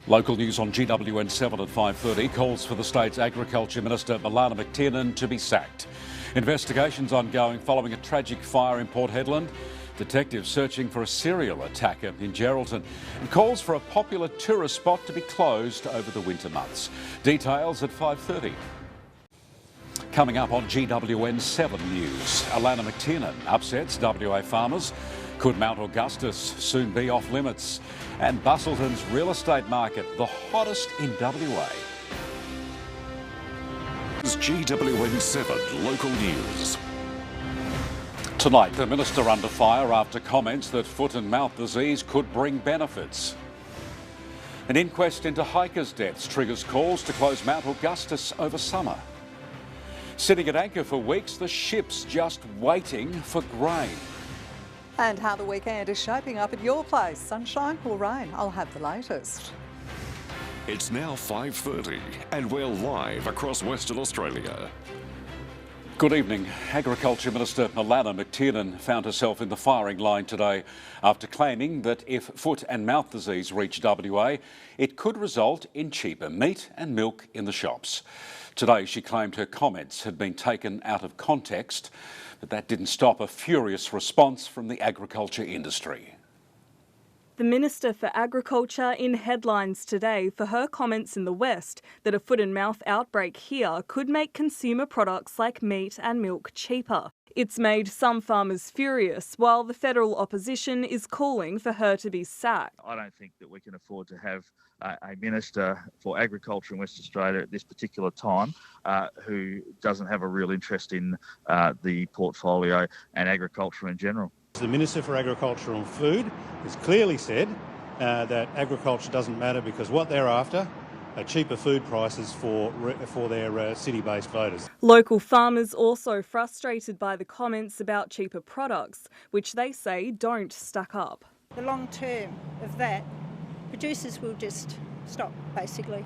Local news on GWN7 at 5:30 calls for the state's Agriculture Minister Milana McTiernan to be sacked. Investigations ongoing following a tragic fire in Port Hedland. Detectives searching for a serial attacker in Geraldton, and calls for a popular tourist spot to be closed over the winter months. Details at 5:30. Coming up on GWN7 News, Milana McTiernan upsets WA farmers. Could Mount Augustus soon be off limits? And Busselton's real estate market, the hottest in WA. GWN7 Local News. Tonight, the Minister under fire after comments that foot and mouth disease could bring benefits. An inquest into hikers' deaths triggers calls to close Mount Augustus over summer. Sitting at anchor for weeks, the ship's just waiting for grain. And how the weekend is shaping up at your place. Sunshine or rain? I'll have the latest. It's now 5:30 and we're live across Western Australia. Good evening. Agriculture Minister Milana McTiernan found herself in the firing line today after claiming that if foot and mouth disease reached WA, it could result in cheaper meat and milk in the shops. Today she claimed her comments had been taken out of context, but that didn't stop a furious response from the agriculture industry. The Minister for Agriculture in headlines today for her comments in the West that a foot and mouth outbreak here could make consumer products like meat and milk cheaper. It's made some farmers furious, while the federal opposition is calling for her to be sacked. I don't think that we can afford to have a Minister for Agriculture in Western Australia at this particular time who doesn't have a real interest in the portfolio and agriculture in general. The Minister for Agriculture and Food has clearly said that agriculture doesn't matter because what they're after are cheaper food prices for their city-based voters. Local farmers also frustrated by the comments about cheaper products, which they say don't stack up. The long term of that, producers will just stop, basically.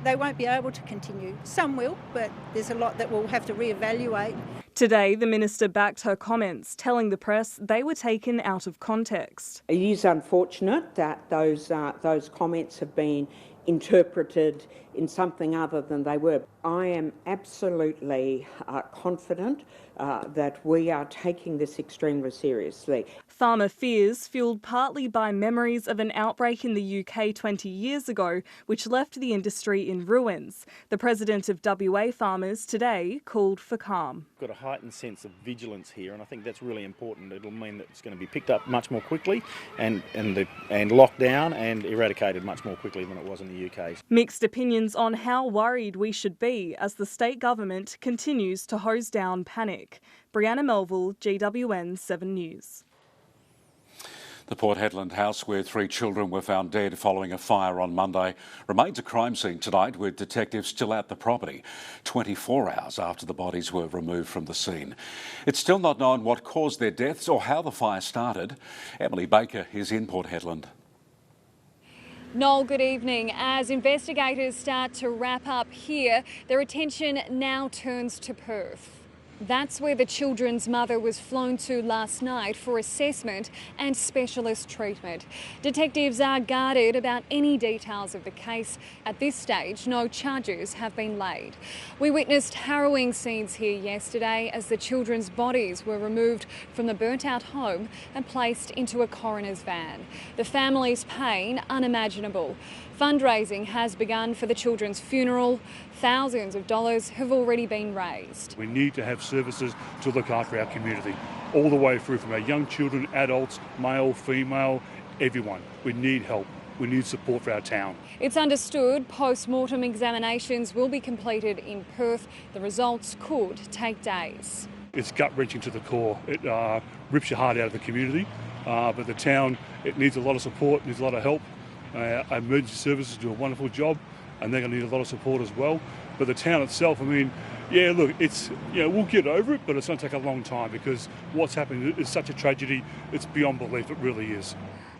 They won't be able to continue. Some will, but there's a lot that we'll have to reevaluate. Today, the Minister backed her comments, telling the press they were taken out of context. It is unfortunate that those comments have been interpreted in something other than they were. I am absolutely confident that we are taking this extremely seriously. Farmer fears, fuelled partly by memories of an outbreak in the UK 20 years ago, which left the industry in ruins. The president of WA Farmers today called for calm. Got a heightened sense of vigilance here, and I think that's really important. It'll mean that it's going to be picked up much more quickly and locked down and eradicated much more quickly than it was in the UK. Mixed opinions on how worried we should be as the state government continues to hose down panic. Brianna Melville, GWN7 News. The Port Hedland house where 3 children were found dead following a fire on Monday remains a crime scene tonight, with detectives still at the property 24 hours after the bodies were removed from the scene. It's still not known what caused their deaths or how the fire started. Emily Baker is in Port Hedland. Noel, good evening. As investigators start to wrap up here, their attention now turns to Perth. That's where the children's mother was flown to last night for assessment and specialist treatment. Detectives are guarded about any details of the case. At this stage, no charges have been laid. We witnessed harrowing scenes here yesterday as the children's bodies were removed from the burnt-out home and placed into a coroner's van. The family's pain unimaginable. Fundraising has begun for the children's funeral. Thousands of dollars have already been raised. We need to have services to look after our community, all the way through from our young children, adults, male, female, everyone. We need help. We need support for our town. It's understood post-mortem examinations will be completed in Perth. The results could take days. It's gut-wrenching to the core. It rips your heart out of the community, but the town, it needs a lot of support, needs a lot of help. Our emergency services do a wonderful job, and they're going to need a lot of support as well. But the town itself, I mean, yeah, look, it's, we'll get over it, but it's going to take a long time because what's happened is such a tragedy. It's beyond belief. It really is.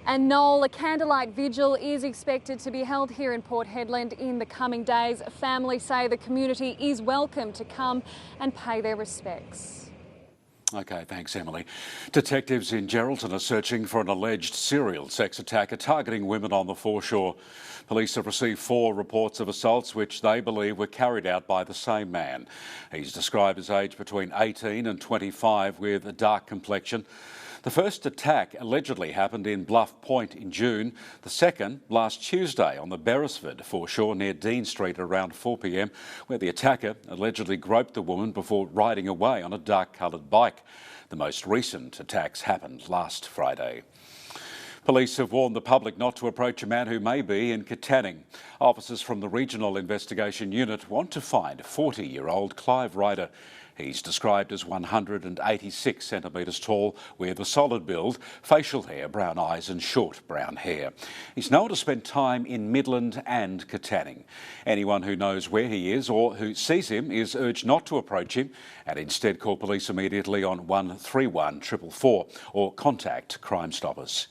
And Noel, a candlelight vigil is expected to be held here in Port Hedland in the coming days. Families say the community is welcome to come and pay their respects. OK, thanks, Emily. Detectives in Geraldton are searching for an alleged serial sex attacker targeting women on the foreshore. Police have received 4 reports of assaults which they believe were carried out by the same man. He's described as aged between 18 and 25 with a dark complexion. The first attack allegedly happened in Bluff Point in June. The second last Tuesday on the Beresford foreshore near Dean Street around 4 p.m, where the attacker allegedly groped the woman before riding away on a dark-coloured bike. The most recent attacks happened last Friday. Police have warned the public not to approach a man who may be in Katanning. Officers from the Regional Investigation Unit want to find 40-year-old Clive Ryder. He's described as 186 centimetres tall, with a solid build, facial hair, brown eyes and short brown hair. He's known to spend time in Midland and Katanning. Anyone who knows where he is or who sees him is urged not to approach him and instead call police immediately on 131 444 or contact Crime Stoppers.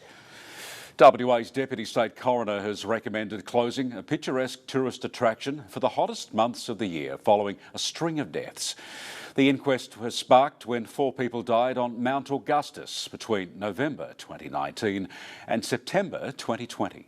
WA's Deputy State Coroner has recommended closing a picturesque tourist attraction for the hottest months of the year following a string of deaths. The inquest was sparked when 4 people died on Mount Augustus between November 2019 and September 2020.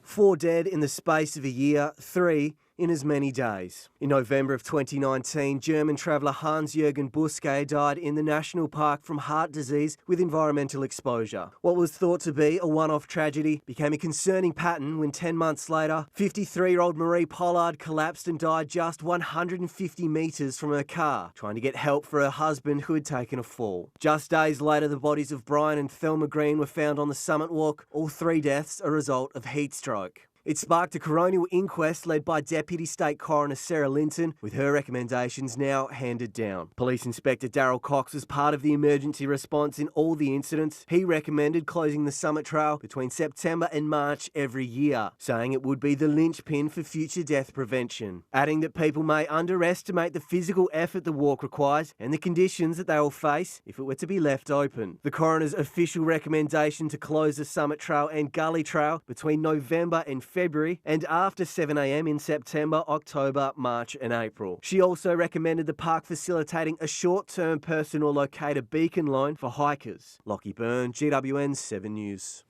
4 dead in the space of a year, 3 in as many days. In November of 2019, German traveller Hans-Jürgen Buske died in the national park from heart disease with environmental exposure. What was thought to be a one-off tragedy became a concerning pattern when 10 months later, 53-year-old Marie Pollard collapsed and died just 150 metres from her car, trying to get help for her husband who had taken a fall. Just days later, the bodies of Brian and Thelma Green were found on the Summit Walk, all 3 deaths a result of heat stroke. It sparked a coronial inquest led by Deputy State Coroner Sarah Linton, with her recommendations now handed down. Police Inspector Darryl Cox was part of the emergency response in all the incidents. He recommended closing the Summit Trail between September and March every year, saying it would be the linchpin for future death prevention, adding that people may underestimate the physical effort the walk requires and the conditions that they will face if it were to be left open. The coroner's official recommendation to close the Summit Trail and Gully Trail between November and February and after 7 a.m. in September, October, March and April. She also recommended the park facilitating a short-term personal locator beacon line for hikers. Lockie Byrne, GWN7 News.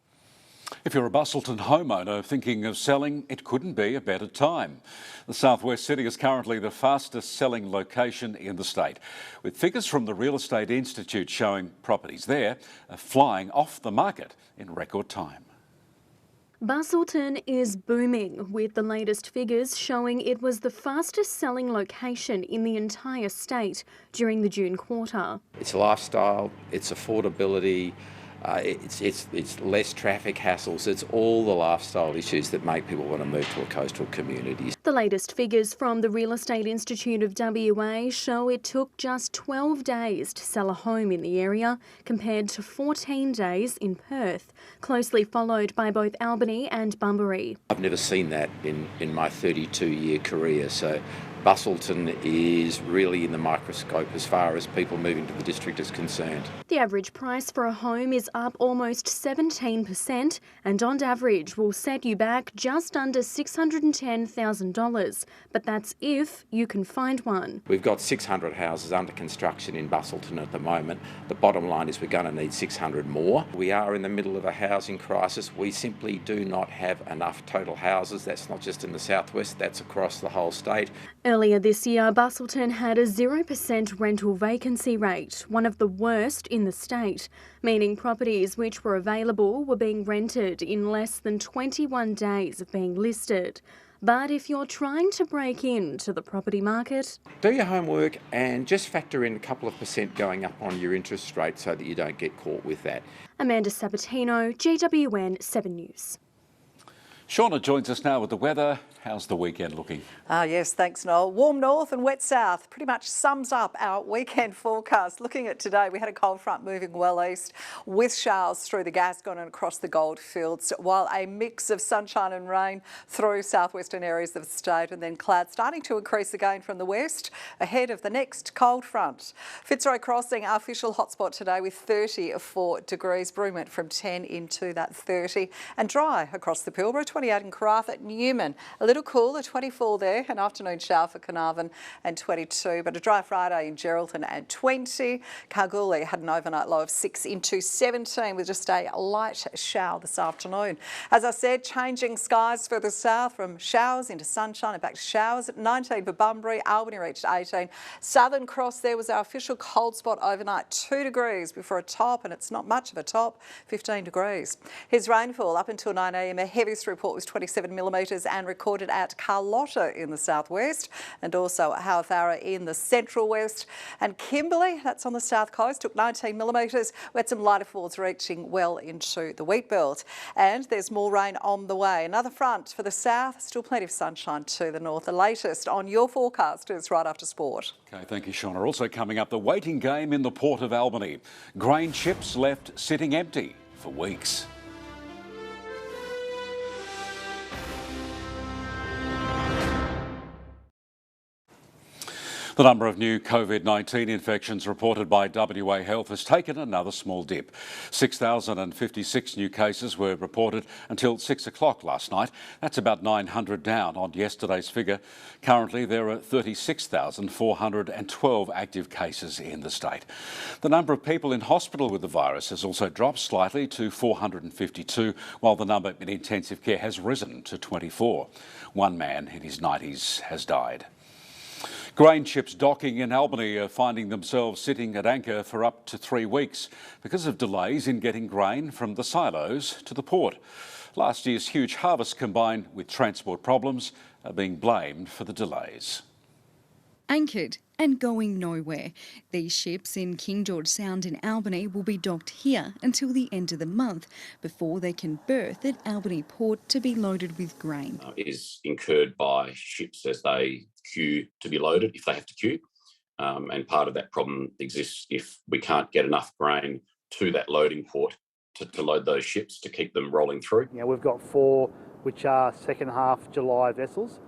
If you're a Bustleton homeowner thinking of selling, it couldn't be a better time. The southwest city is currently the fastest selling location in the state, with figures from the Real Estate Institute showing properties there are flying off the market in record time. Bustleton is booming, with the latest figures showing it was the fastest selling location in the entire state during the June quarter. It's lifestyle, it's affordability, it's less traffic hassles, it's all the lifestyle issues that make people want to move to a coastal community. The latest figures from the Real Estate Institute of WA show it took just 12 days to sell a home in the area, compared to 14 days in Perth, closely followed by both Albany and Bunbury. I've never seen that in my 32-year career, so Bustleton is really in the microscope as far as people moving to the district is concerned. The average price for a home is up almost 17% and on average will set you back just under $610,000. But that's if you can find one. We've got 600 houses under construction in Bustleton at the moment. The bottom line is we're going to need 600 more. We are in the middle of a housing crisis. We simply do not have enough total houses. That's not just in the southwest, that's across the whole state. Earlier this year, Bustleton had a 0% rental vacancy rate, one of the worst in the state, meaning properties which were available were being rented in less than 21 days of being listed. But if you're trying to break into the property market, do your homework and just factor in a couple of percent going up on your interest rate so that you don't get caught with that. Amanda Sabatino, GWN7 News. Shauna joins us now with the weather. How's the weekend looking? Yes, thanks, Noel. Warm north and wet south pretty much sums up our weekend forecast. Looking at today, we had a cold front moving well east with showers through the Gascoyne and across the goldfields, while a mix of sunshine and rain through southwestern areas of the state, and then clouds starting to increase again from the west ahead of the next cold front. Fitzroy Crossing, our official hotspot today with 34 degrees. Broome went from 10 into that 30, and dry across the Pilbara, 28 in Karratha. Newman, a little little cooler, 24 there, an afternoon shower for Carnarvon and 22, but a dry Friday in Geraldton and 20. Kalgoorlie had an overnight low of 6 into 17 with just a light shower this afternoon. As I said, changing skies further south from showers into sunshine and back to showers. At 19 for Bunbury, Albany reached 18. Southern Cross there was our official cold spot overnight, 2 degrees before a top, and it's not much of a top, 15 degrees. Here's rainfall up until 9 a.m. A heaviest report was 27 millimetres and recorded at Carlotta in the southwest, and also at Howthara in the central west. And Kimberley, that's on the south coast, took 19 millimetres. We had some lighter falls reaching well into the wheat belt. And there's more rain on the way. Another front for the south, still plenty of sunshine to the north. The latest on your forecast is right after sport. Okay, thank you, Shauna. Also coming up, the waiting game in the Port of Albany. Grain ships left sitting empty for weeks. The number of new COVID-19 infections reported by WA Health has taken another small dip. 6,056 new cases were reported until 6 o'clock last night. That's about 900 down on yesterday's figure. Currently, there are 36,412 active cases in the state. The number of people in hospital with the virus has also dropped slightly to 452, while the number in intensive care has risen to 24. One man in his 90s has died. Grain ships docking in Albany are finding themselves sitting at anchor for up to 3 weeks because of delays in getting grain from the silos to the port. Last year's huge harvest combined with transport problems are being blamed for the delays. Anchored and going nowhere. These ships in King George Sound in Albany will be docked here until the end of the month before they can berth at Albany Port to be loaded with grain. It is incurred by ships as they queue to be loaded, if they have to queue. And part of that problem exists if we can't get enough grain to that loading port to load those ships to keep them rolling through. Yeah, we've got 4 which are second half July vessels.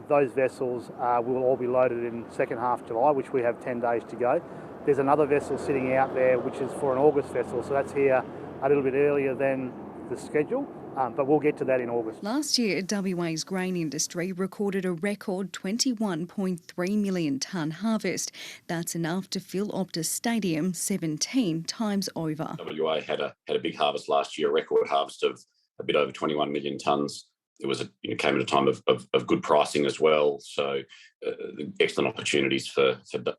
Those vessels will all be loaded in second half July, which we have 10 days to go. There's another vessel sitting out there which is for an August vessel, so that's here a little bit earlier than the schedule, but we'll get to that in August. Last year, WA's grain industry recorded a record 21.3 million tonne harvest. That's enough to fill Optus Stadium 17 times over. WA had a big harvest last year, a record harvest of a bit over 21 million tonnes. It was came at a time of good pricing as well, so excellent opportunities for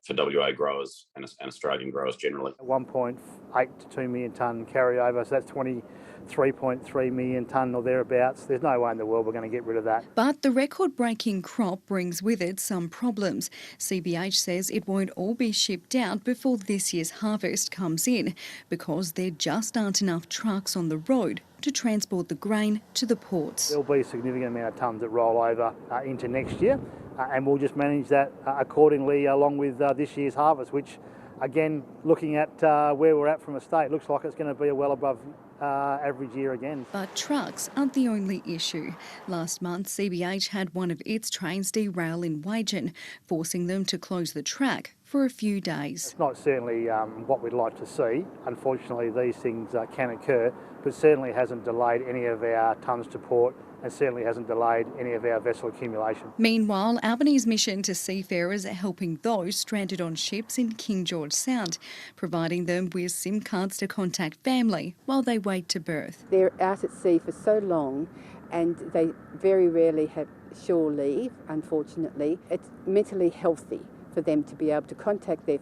WA growers and Australian growers generally. 1.8 to 2 million tonne carryover, so that's 23.3 million tonne or thereabouts. There's no way in the world we're going to get rid of that. But the record-breaking crop brings with it some problems. CBH says it won't all be shipped out before this year's harvest comes in because there just aren't enough trucks on the road to transport the grain to the ports. There'll be a significant amount of tonnes that roll over into next year, and we'll just manage that accordingly along with this year's harvest, which, again, looking at where we're at from a state, looks like it's going to be a well above average year again. But trucks aren't the only issue. Last month, CBH had one of its trains derail in Wagen, forcing them to close the track for a few days. It's not certainly what we'd like to see. Unfortunately, these things can occur, but certainly hasn't delayed any of our tonnes to port and certainly hasn't delayed any of our vessel accumulation. Meanwhile, Albany's mission to seafarers are helping those stranded on ships in King George Sound, providing them with SIM cards to contact family while they wait to berth. They're out at sea for so long and they very rarely have shore leave, unfortunately. It's mentally healthy for them to be able to contact their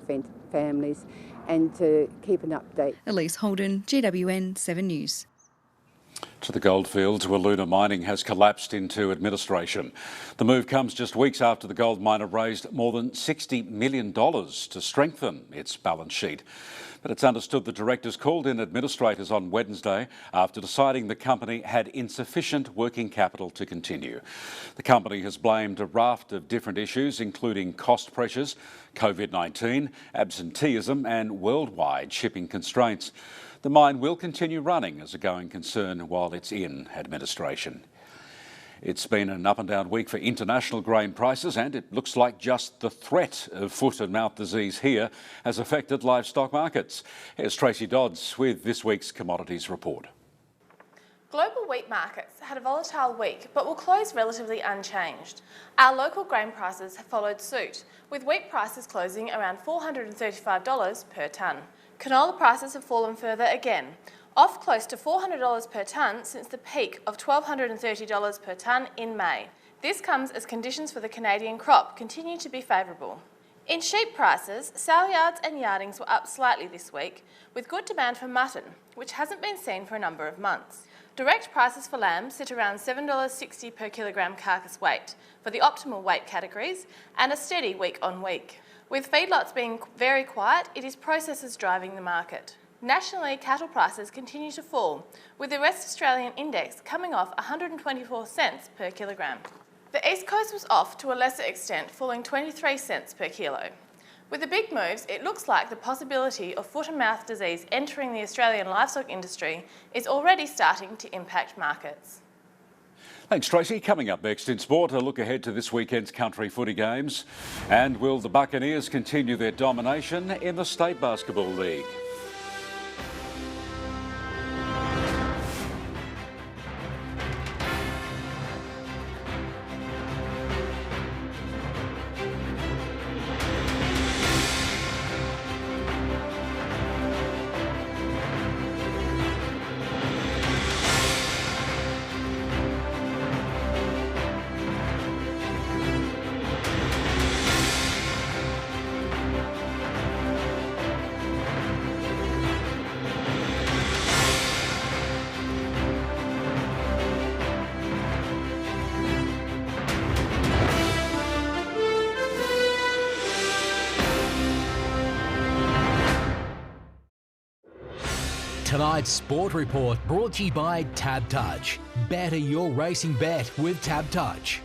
families and to keep an update. Elise Holden, GWN7 News. To the goldfields where Luna Mining has collapsed into administration. The move comes just weeks after the gold miner raised more than $60 million to strengthen its balance sheet. But it's understood the directors called in administrators on Wednesday after deciding the company had insufficient working capital to continue. The company has blamed a raft of different issues, including cost pressures, COVID-19, absenteeism and worldwide shipping constraints. The mine will continue running as a going concern while it's in administration. It's been an up and down week for international grain prices, and it looks like just the threat of foot and mouth disease here has affected livestock markets. Here's Tracy Dodds with this week's Commodities Report. Global wheat markets had a volatile week but will close relatively unchanged. Our local grain prices have followed suit, with wheat prices closing around $435 per tonne. Canola prices have fallen further again, off close to $400 per tonne since the peak of $1,230 per tonne in May. This comes as conditions for the Canadian crop continue to be favourable. In sheep prices, sale yards and yardings were up slightly this week, with good demand for mutton, which hasn't been seen for a number of months. Direct prices for lamb sit around $7.60 per kilogram carcass weight for the optimal weight categories and a steady week on week. With feedlots being very quiet, it is processors driving the market. Nationally, cattle prices continue to fall, with the West Australian index coming off 124 cents per kilogram. The East Coast was off to a lesser extent, falling 23 cents per kilo. With the big moves, it looks like the possibility of foot and mouth disease entering the Australian livestock industry is already starting to impact markets. Thanks, Tracy. Coming up next in sport, a look ahead to this weekend's country footy games. And will the Buccaneers continue their domination in the State Basketball League? Tonight's Sport Report brought to you by Tab Touch. Better your racing bet with Tab Touch.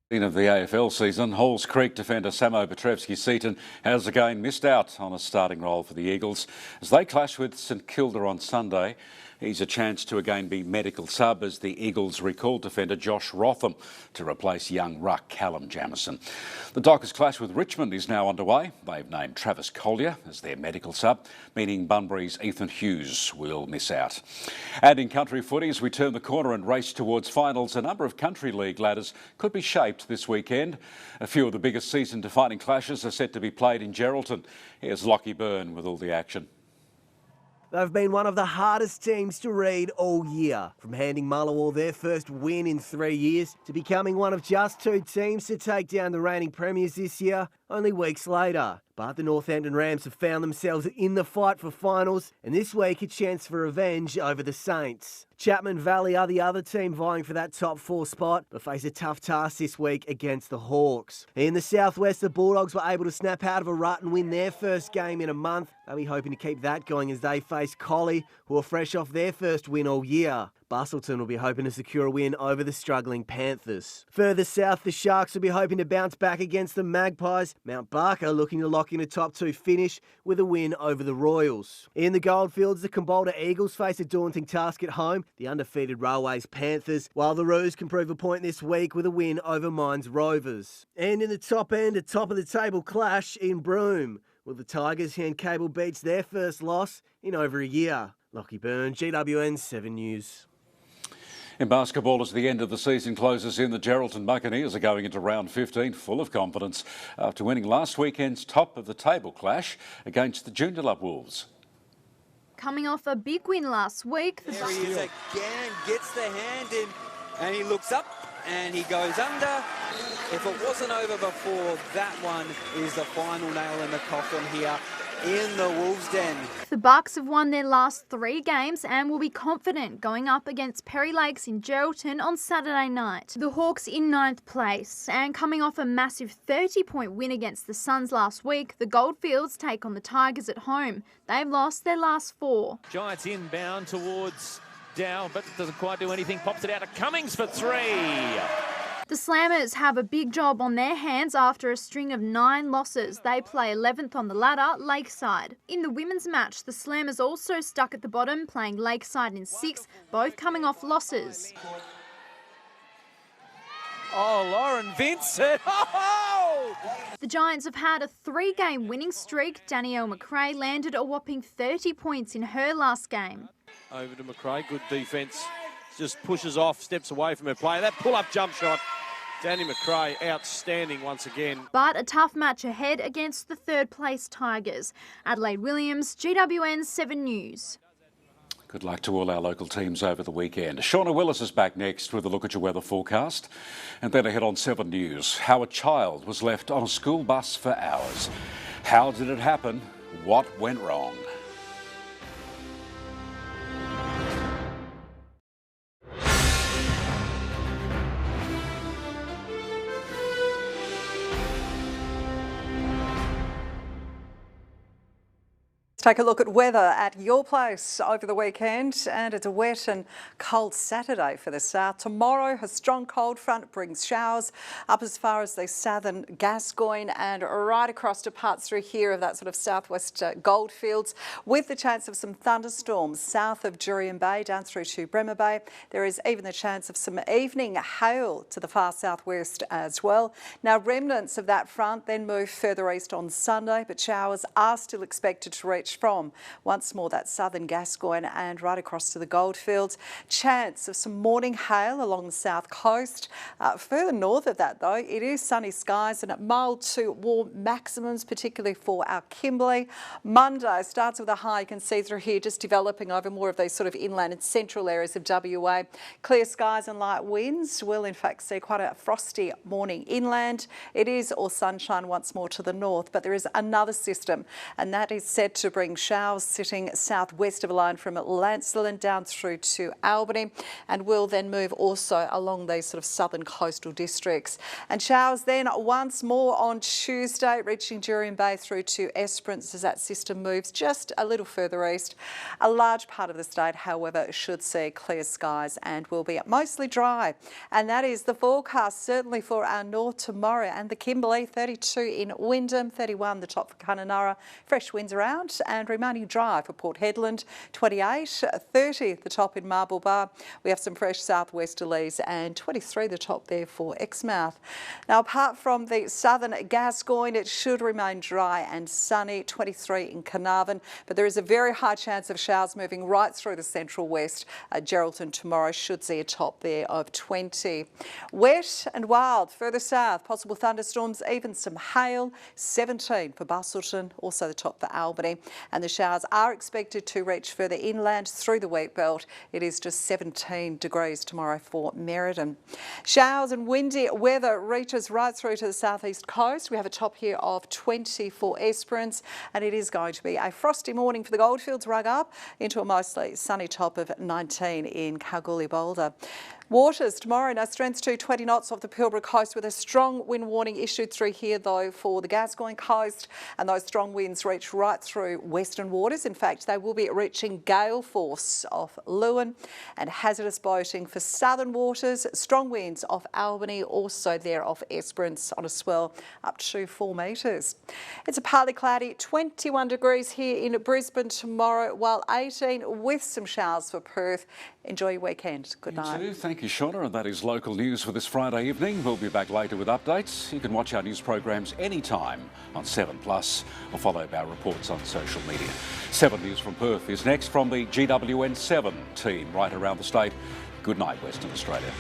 Of the AFL season, Halls Creek defender Samo Petrevski-Seaton has again missed out on a starting role for the Eagles as they clash with St Kilda on Sunday. He's a chance to again be medical sub as the Eagles recalled defender Josh Rotham to replace young ruck Callum Jamieson. The Dockers clash with Richmond is now underway. They've named Travis Collier as their medical sub, meaning Bunbury's Ethan Hughes will miss out. And in country footy, as we turn the corner and race towards finals, a number of country league ladders could be shaped this weekend. A few of the biggest season-defining clashes are set to be played in Geraldton. Here's Lockie Byrne with all the action. They've been one of the hardest teams to read all year, from handing Mullawall their first win in 3 years to becoming one of just 2 teams to take down the reigning premiers this year, only weeks later. But the Northampton Rams have found themselves in the fight for finals, and this week a chance for revenge over the Saints. Chapman Valley are the other team vying for that top 4 spot, but face a tough task this week against the Hawks. In the southwest, the Bulldogs were able to snap out of a rut and win their first game in a month. They'll be hoping to keep that going as they face Collie, who are fresh off their first win all year. Bustleton will be hoping to secure a win over the struggling Panthers. Further south, the Sharks will be hoping to bounce back against the Magpies. Mount Barker looking to lock in a top 2 finish with a win over the Royals. In the Goldfields, the Combolda Eagles face a daunting task at home, the undefeated Railways Panthers, while the Roos can prove a point this week with a win over Mines Rovers. And in the top end, a top-of-the-table clash in Broome. Will the Tigers hand Cable Beach their first loss in over a year? Lockie Byrne, GWN7 News. In basketball, as the end of the season closes in, the Geraldton Buccaneers are going into round 15 full of confidence after winning last weekend's top-of-the-table clash against the Joondalup Wolves. Coming off a big win last week, There he is again, gets the hand in, and he looks up and he goes under. If it wasn't over before, that one is the final nail in the coffin here in the Wolves' den. The Bucks have won their last 3 games and will be confident going up against Perry Lakes in Geraldton on Saturday night. The Hawks in 9th place, and coming off a massive 30-point win against the Suns last week, the Goldfields take on the Tigers at home. They've lost their last 4. Giants inbound towards Dow, but doesn't quite do anything. Pops it out to Cummings for 3. The Slammers have a big job on their hands after a string of 9 losses. They play 11th on the ladder, Lakeside. In the women's match, the Slammers also stuck at the bottom, playing Lakeside in 6th, both coming off losses. Oh, Lauren Vincent! Oh! The Giants have had a 3-game winning streak. Danielle McRae landed a whopping 30 points in her last game. over to McRae. Good defence. Just pushes off, steps away from her player. That pull-up jump shot, Danny McRae, outstanding once again. But a tough match ahead against the third-place Tigers. Adelaide Williams, GWN7 News. Good luck to all our local teams over the weekend. Shauna Willis is back next with a look at your weather forecast. And then ahead on 7 News, how a child was left on a school bus for hours. How did it happen? What went wrong? Take a look at weather at your place over the weekend, and it's a wet and cold Saturday for the south. Tomorrow, a strong cold front brings showers up as far as the southern Gascoyne and right across to parts through here of that sort of southwest goldfields, with the chance of some thunderstorms south of Jurien Bay down through to Bremer Bay. There is even the chance of some evening hail to the far southwest as well. Now, remnants of that front then move further east on Sunday, but showers are still expected to reach from once more that southern Gascoyne and right across to the goldfields. Chance of some morning hail along the south coast. Further north of that though, it is sunny skies and mild to warm maximums, particularly for our Kimberley. Monday starts with a high, you can see through here, just developing over more of these sort of inland and central areas of WA. Clear skies and light winds. We'll in fact see quite a frosty morning inland. It is all sunshine once more to the north, but there is another system, and that is said to bring showers sitting southwest of a line from Lancelin down through to Albany, and will then move also along these sort of southern coastal districts. And showers then once more on Tuesday, reaching Jurien Bay through to Esperance as that system moves just a little further east. A large part of the state, however, should see clear skies and will be mostly dry. And that is the forecast certainly for our north tomorrow and the Kimberley. 32 in Wyndham, 31 the top for Kununurra. Fresh winds around and remaining dry for Port Hedland. 28, 30 the top in Marble Bar. We have some fresh southwesterlies, and 23 the top there for Exmouth. Now, apart from the southern Gascoyne, it should remain dry and sunny. 23 in Carnarvon, but there is a very high chance of showers moving right through the central west. Geraldton tomorrow should see a top there of 20. Wet and wild further south, possible thunderstorms, even some hail. 17 for Bustleton, also the top for Albany. And the showers are expected to reach further inland through the wheat belt. It is just 17 degrees tomorrow for Merredin. Showers and windy weather reaches right through to the southeast coast. We have a top here of 20 for Esperance, and it is going to be a frosty morning for the Goldfields, rug up into a mostly sunny top of 19 in Kalgoorlie Boulder. Waters tomorrow, now strength to 20 knots off the Pilbara coast, with a strong wind warning issued through here though for the Gascoyne coast, and those strong winds reach right through western waters. In fact, they will be reaching gale force off Lewin, and hazardous boating for southern waters. Strong winds off Albany, also there off Esperance on a swell up to 4 metres. It's a partly cloudy 21 degrees here in Brisbane tomorrow, while 18 with some showers for Perth. Enjoy your weekend. Good night. You too. Thank you, Shauna, and that is local news for this Friday evening. We'll be back later with updates. You can watch our news programs anytime on 7plus or follow our reports on social media. 7 News from Perth is next from the GWN7 team right around the state. Good night, Western Australia.